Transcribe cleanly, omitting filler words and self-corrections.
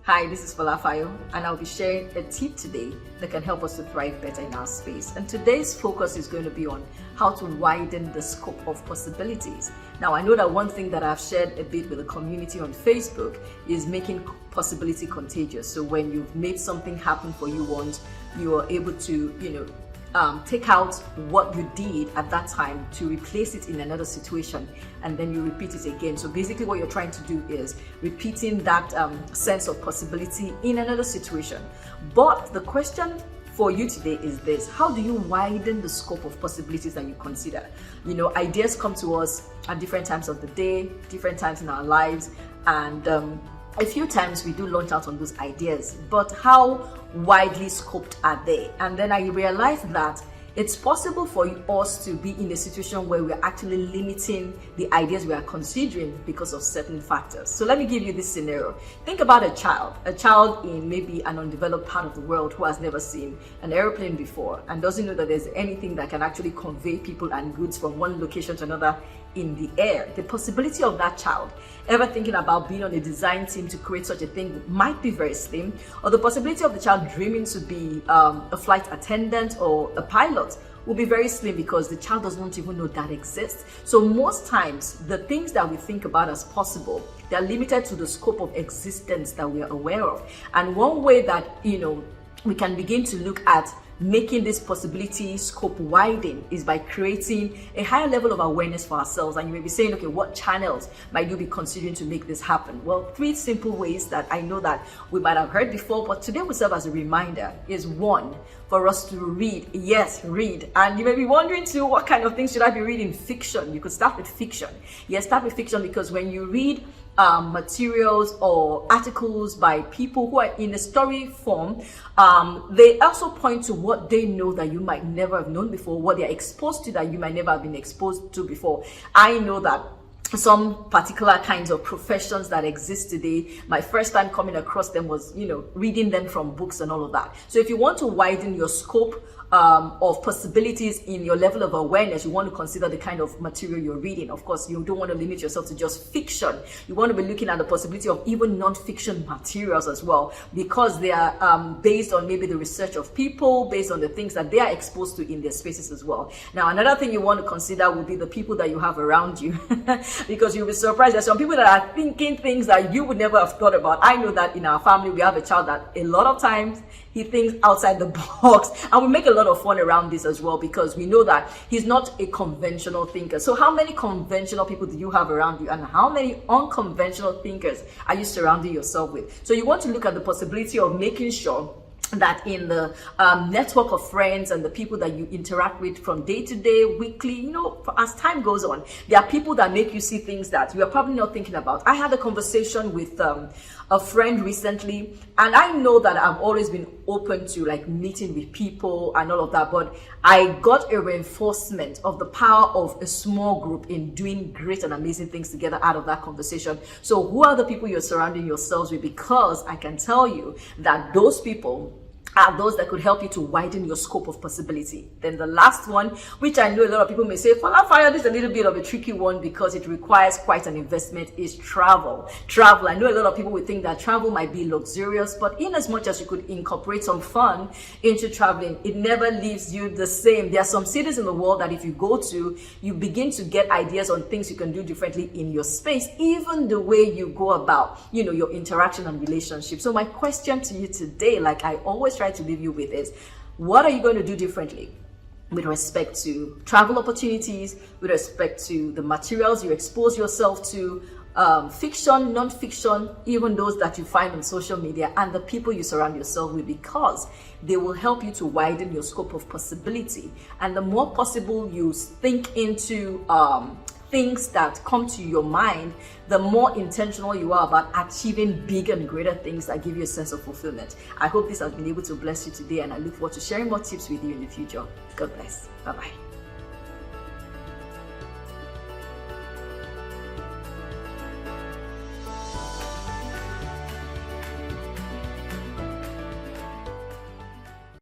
Hi, this is FolaFayo, and I'll be sharing a tip today that can help us to thrive better in our space. And today's focus is going to be on how to widen the scope of possibilities. Now, I know that one thing that I've shared a bit with the community on Facebook is making possibility contagious. So when you've made something happen for you once, you are able to, take out what you did at that time to replace it in another situation, and then you repeat it again. So basically what you're trying to do is repeating that sense of possibility in another situation. But the question for you today is this: how do you widen the scope of possibilities that you consider? Ideas come to us at different times of the day, different times in our lives, and a few times we do launch out on those ideas, but how widely scoped are they? And then I realized that it's possible for us to be in a situation where we're actually limiting the ideas we are considering because of certain factors. So let me give you this scenario. Think about a child in maybe an undeveloped part of the world who has never seen an airplane before and doesn't know that there's anything that can actually convey people and goods from one location to another in the air. The possibility of that child ever thinking about being on a design team to create such a thing might be very slim, or the possibility of the child dreaming to be a flight attendant or a pilot will be very slim because the child does not even know that exists. So most times the things that we think about as possible, they are limited to the scope of existence that we are aware of. And one way that we can begin to look at making this possibility scope widen is by creating a higher level of awareness for ourselves. And you may be saying, okay, what channels might you be considering to make this happen? Well, 3 simple ways that I know that we might have heard before, but today will serve as a reminder. Is 1, for us to read. Yes, read. And you may be wondering too, what kind of things should I be reading? Fiction. You could start with fiction. Yes, start with fiction, because when you read materials or articles by people who are in a story form, they also point to what they know that you might never have known before, what they're exposed to that you might never have been exposed to before. I know that some particular kinds of professions that exist today, my first time coming across them was, reading them from books and all of that. So if you want to widen your scope of possibilities in your level of awareness, you want to consider the kind of material you're reading. Of course, you don't want to limit yourself to just fiction. You want to be looking at the possibility of even non-fiction materials as well, because they are based on maybe the research of people, based on the things that they are exposed to in their spaces as well. Now, another thing you want to consider will be the people that you have around you, because you'll be surprised. There's some people that are thinking things that you would never have thought about. I know that in our family, we have a child that a lot of times he thinks outside the box, and we make a lot of fun around this as well, because we know that he's not a conventional thinker. So how many conventional people do you have around you, and how many unconventional thinkers are you surrounding yourself with? So you want to look at the possibility of making sure that in the network of friends and the people that you interact with from day to day, weekly, as time goes on, there are people that make you see things that you are probably not thinking about. I had a conversation with a friend recently, and I know that I've always been open to meeting with people and all of that, but I got a reinforcement of the power of a small group in doing great and amazing things together out of that conversation. So who are the people you're surrounding yourselves with? Because I can tell you that those people are those that could help you to widen your scope of possibility. Then the last one, which I know a lot of people may say, FolaFayo, this is a little bit of a tricky one because it requires quite an investment, is travel. Travel. I know a lot of people would think that travel might be luxurious, but in as much as you could incorporate some fun into traveling, it never leaves you the same. There are some cities in the world that if you go to, you begin to get ideas on things you can do differently in your space, even the way you go about, your interaction and relationship. So my question to you today, like I always try to leave you with, is what are you going to do differently with respect to travel opportunities, with respect to the materials you expose yourself to, fiction, non-fiction, even those that you find on social media, and the people you surround yourself with, because they will help you to widen your scope of possibility. And the more possible you think into things that come to your mind, the more intentional you are about achieving big and greater things that give you a sense of fulfillment. I hope this has been able to bless you today, and I look forward to sharing more tips with you in the future. God bless. Bye-bye.